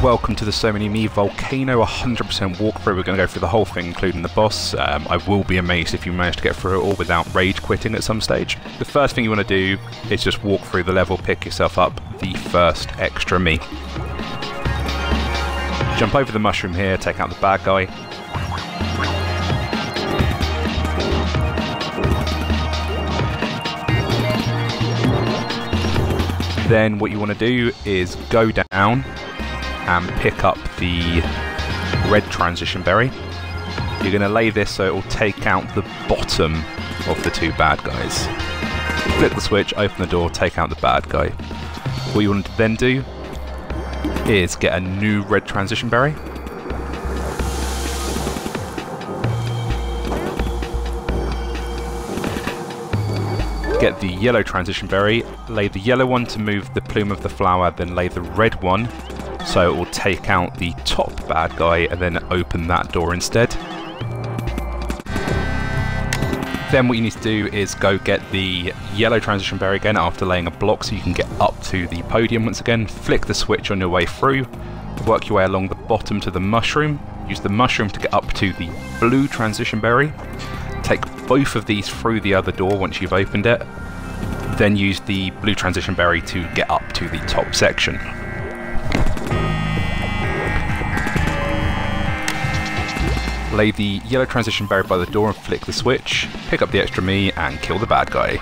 Welcome to the So Many Me Volcano 100% walkthrough. We're going to go through the whole thing, including the boss. I will be amazed if you manage to get through it all without rage quitting at some stage. The first thing you want to do is just walk through the level, pick yourself up the first extra me. Jump over the mushroom here, take out the bad guy. Then what you want to do is go down and pick up the red transition berry. You're going to lay this so it will take out the bottom of the two bad guys. Flip the switch, open the door, take out the bad guy. What you want to then do is get a new red transition berry. Get the yellow transition berry, lay the yellow one to move the plume of the flower, then lay the red one so it will take out the top bad guy and then open that door instead. Then what you need to do is go get the yellow transition berry again after laying a block so you can get up to the podium once again. Flick the switch on your way through, work your way along the bottom to the mushroom, use the mushroom to get up to the blue transition berry. Take both of these through the other door once you've opened it, then use the blue transition berry to get up to the top section. Lay the yellow transition berry by the door and flick the switch, pick up the extra me and kill the bad guy.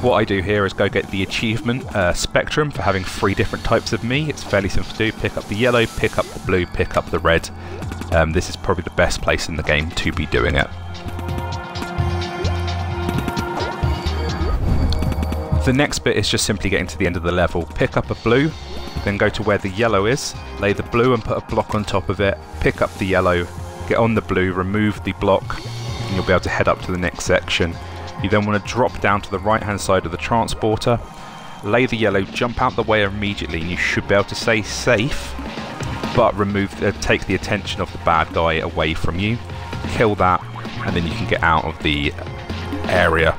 What I do here is go get the achievement spectrum for having 3 different types of me. It's fairly simple to do. Pick up the yellow, pick up the blue, pick up the red. This is probably the best place in the game to be doing it. The next bit is just simply getting to the end of the level. Pick up a blue, then go to where the yellow is, lay the blue and put a block on top of it, pick up the yellow, get on the blue, remove the block, and you'll be able to head up to the next section. You then want to drop down to the right hand side of the transporter, lay the yellow, jump out the way immediately, and you should be able to stay safe, but take the attention of the bad guy away from you, kill that, and then you can get out of the area.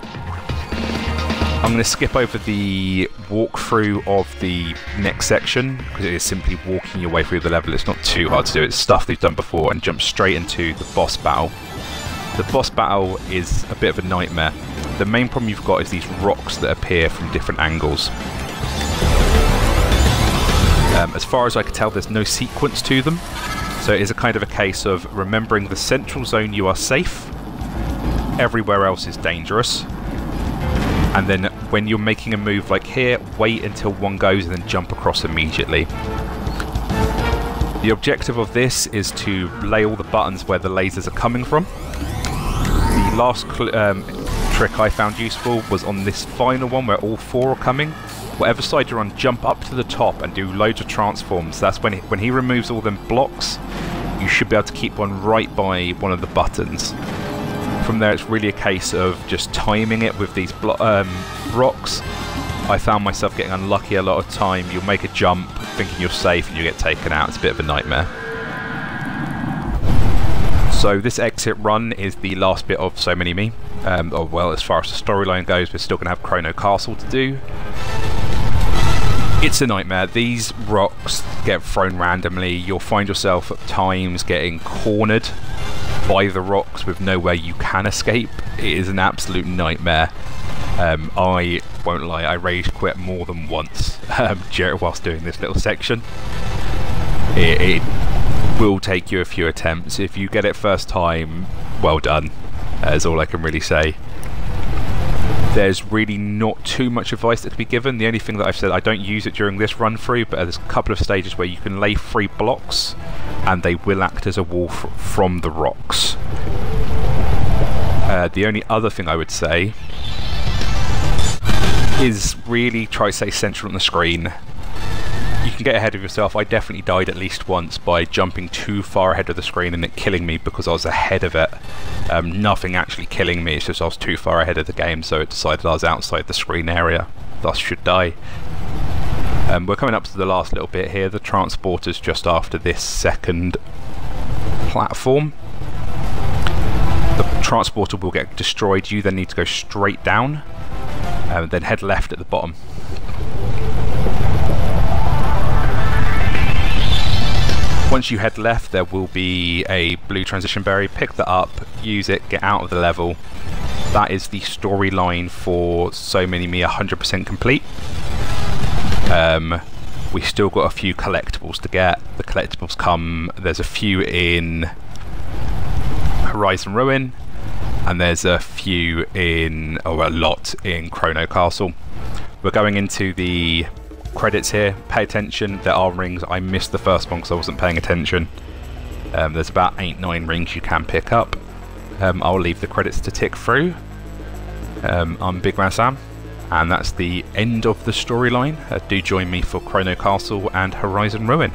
I'm going to skip over the walkthrough of the next section because it is simply walking your way through the level. It's not too hard to do, it's stuff they've done before, and jump straight into the boss battle. The boss battle is a bit of a nightmare. The main problem you've got is these rocks that appear from different angles. As far as I can tell, there's no sequence to them, so it is a kind of a case of remembering the central zone you are safe, everywhere else is dangerous, and then when you're making a move like here, wait until one goes and then jump across immediately. The objective of this is to lay all the buttons where the lasers are coming from. The last trick I found useful was on this final one where all 4 are coming. Whatever side you're on, jump up to the top and do loads of transforms. That's when he removes all them blocks, you should be able to keep one right by one of the buttons. From there it's really a case of just timing it with these rocks. I found myself getting unlucky a lot of time. You'll make a jump thinking you're safe and you get taken out. It's a bit of a nightmare. So this exit run is the last bit of So Many Me. Well, as far as the storyline goes, we're still going to have Chrono Castle to do. It's a nightmare. These rocks get thrown randomly. You'll find yourself at times getting cornered by the rocks with nowhere you can escape. It is an absolute nightmare. I won't lie, I rage quit more than once whilst doing this little section. It will take you a few attempts. If you get it first time, well done. That's all I can really say. There's really not too much advice that can be given. The only thing that I've said, I don't use it during this run through, but there's a couple of stages where you can lay 3 blocks and they will act as a wall from the rocks. The only other thing I would say is really try to stay central on the screen. You can get ahead of yourself. I definitely died at least once by jumping too far ahead of the screen and it killing me because I was ahead of it. Nothing actually killing me, it's just I was too far ahead of the game, so it decided I was outside the screen area, thus should die. We're coming up to the last little bit here. The transporter's just after this second platform. The transporter will get destroyed. You then need to go straight down and then head left at the bottom. Once you head left, there will be a blue transition berry. Pick that up, use it, get out of the level. That is the storyline for So Many Me 100% complete. We still got a few collectibles to get. The collectibles come, there's a few in Horizon Ruin, and there's a few in, or a lot in Chrono Castle. We're going into the credits here. Pay attention, there are rings. I missed the first one because I wasn't paying attention. There's about 8-9 rings you can pick up. I'll leave the credits to tick through. I'm Big Man Sam, and that's the end of the storyline. Do join me for Chrono Castle and Horizon Ruin.